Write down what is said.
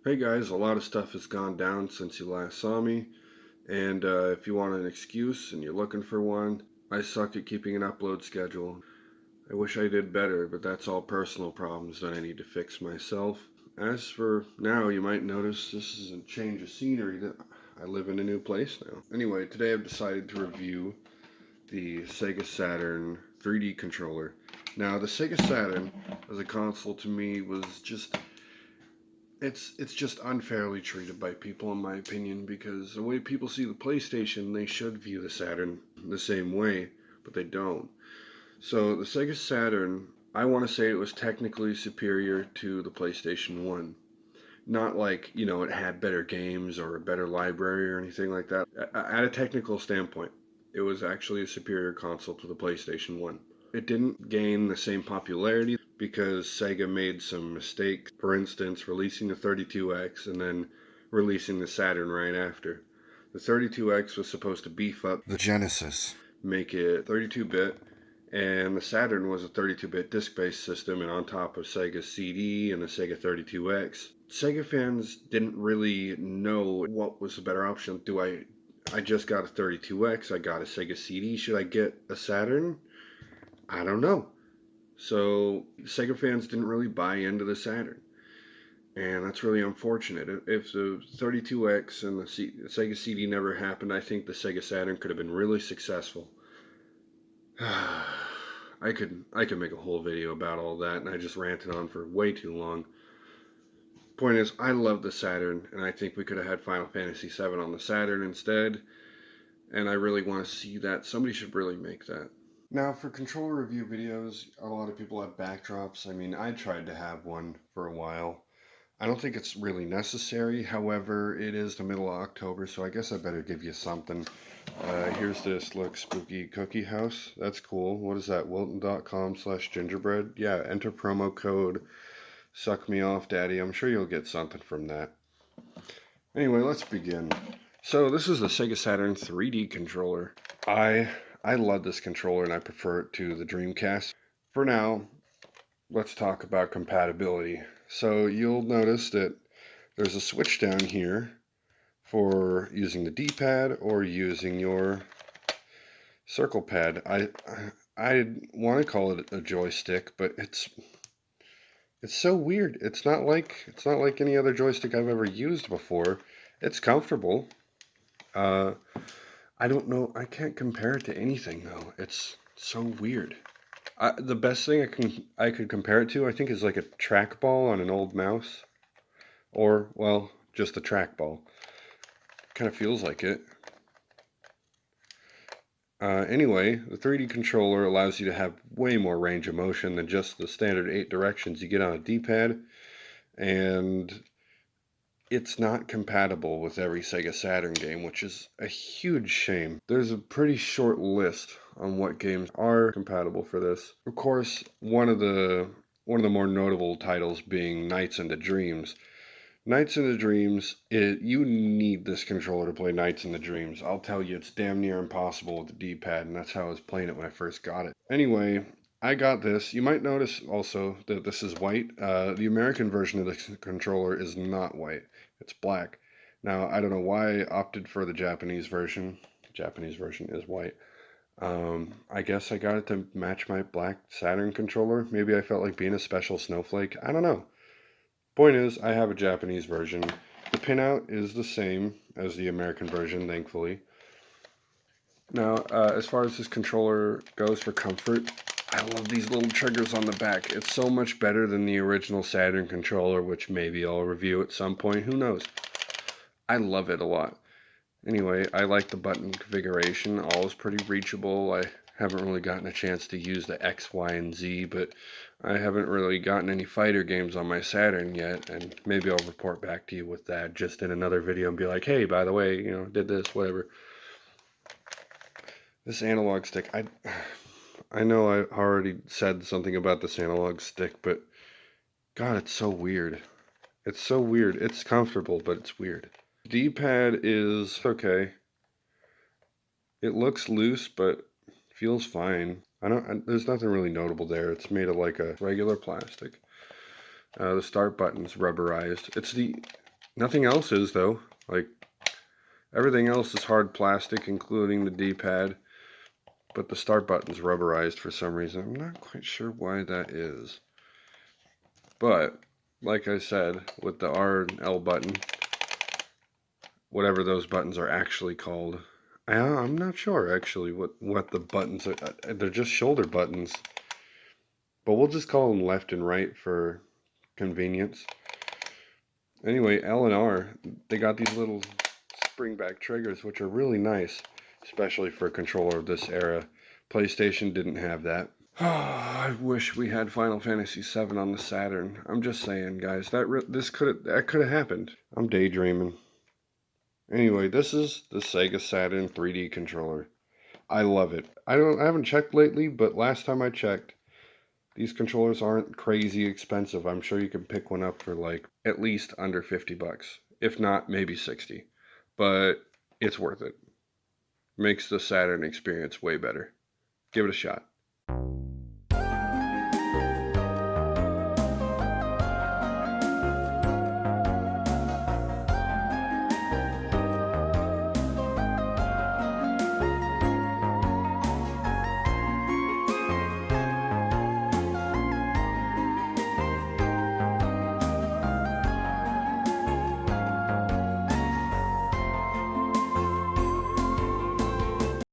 Hey guys, a lot of stuff has gone down since you last saw me, and if you want an excuse and you're looking for one, I suck at keeping an upload schedule. I wish I did better, but that's all personal problems that I need to fix myself. As for now, you might notice this is a change of scenery that I live in a new place now. Anyway, today I've decided to review the Sega Saturn 3D controller. Now, the Sega Saturn as a console to me was just it's just unfairly treated by people, in my opinion, because the way people see the PlayStation, they should view the Saturn the same way, but they don't. So the Sega Saturn, I want to say it was technically superior to the PlayStation 1. Not like, it had better games or a better library or anything like that. At a technical standpoint, it was actually a superior console to the PlayStation 1. It didn't gain the same popularity because Sega made some mistakes. For instance, releasing the 32X and then releasing the Saturn right after. The 32X was supposed to beef up the Genesis, make it 32-bit, and the Saturn was a 32-bit disc-based system, and on top of Sega's CD and the Sega 32X. Sega fans didn't really know what was the better option. I just got a 32X, I got a Sega CD, should I get a Saturn? I don't know. So Sega fans didn't really buy into the Saturn, and that's really unfortunate. If the 32X and the Sega CD never happened, I think the Sega Saturn could have been really successful. I could make a whole video about all that, and I just ranted on for way too long. Point is, I love the Saturn, and I think we could have had Final Fantasy VII on the Saturn instead, and I really want to see that. Somebody should really make that. Now, for controller review videos, a lot of people have backdrops. I mean, I tried to have one for a while. I don't think it's really necessary. However, it is the middle of October, so I guess I better give you something. Here's this, look, spooky cookie house. That's cool. What is that? Wilton.com/gingerbread. Yeah, enter promo code Suck Me Off Daddy. I'm sure you'll get something from that. Anyway, let's begin. So this is the Sega Saturn 3D controller. I love this controller and I prefer it to the Dreamcast. For now, let's talk about compatibility. So you'll notice that there's a switch down here for using the D-pad or using your circle pad. I want to call it a joystick, but it's so weird. It's not like any other joystick I've ever used before. It's comfortable. I don't know. I can't compare it to anything though. It's so weird. The best thing I could compare it to, I think, is like a trackball on an old mouse, or well, just a trackball. Kind of feels like it. Anyway, the 3D controller allows you to have way more range of motion than just the standard 8 directions you get on a D-pad, and it's not compatible with every Sega Saturn game, which is a huge shame. There's a pretty short list on what games are compatible for this. Of course, one of the more notable titles being Nights into Dreams. Nights into Dreams, you need this controller to play Nights into Dreams. I'll tell you, it's damn near impossible with the D-pad, and that's how I was playing it when I first got it. Anyway, I got this. You might notice also that this is white. The American version of the controller is not white. It's black. Now, I don't know why I opted for the Japanese version. The Japanese version is white. I guess I got it to match my black Saturn controller. Maybe I felt like being a special snowflake. I don't know. Point is, I have a Japanese version. The pinout is the same as the American version, thankfully. Now, as far as this controller goes for comfort, I love these little triggers on the back. It's so much better than the original Saturn controller, which maybe I'll review at some point. Who knows? I love it a lot. Anyway, I like the button configuration. All is pretty reachable. I haven't really gotten a chance to use the X, Y, and Z, but I haven't really gotten any fighter games on my Saturn yet, and maybe I'll report back to you with that just in another video and be like, hey, by the way, did this, whatever. This analog stick, I know I already said something about this analog stick, but God, it's so weird. It's so weird. It's comfortable, but it's weird. D-pad is okay. It looks loose, but feels fine. There's nothing really notable there. It's made of like a regular plastic. The start button's rubberized. Nothing else is, though. Like, everything else is hard plastic, including the D-pad. But the start button's rubberized for some reason. I'm not quite sure why that is. But, like I said, with the R and L button, whatever those buttons are actually called, I'm not sure actually what the buttons are. They're just shoulder buttons. But we'll just call them left and right for convenience. Anyway, L and R, they got these little spring back triggers, which are really nice, especially for a controller of this era. PlayStation didn't have that. I wish we had Final Fantasy VII on the Saturn. I'm just saying, guys, that could have happened. I'm daydreaming. Anyway, this is the Sega Saturn 3D controller. I love it. I haven't checked lately, but last time I checked, these controllers aren't crazy expensive. I'm sure you can pick one up for like at least under 50 bucks. If not, maybe 60. But it's worth it. Makes the Saturn experience way better. Give it a shot.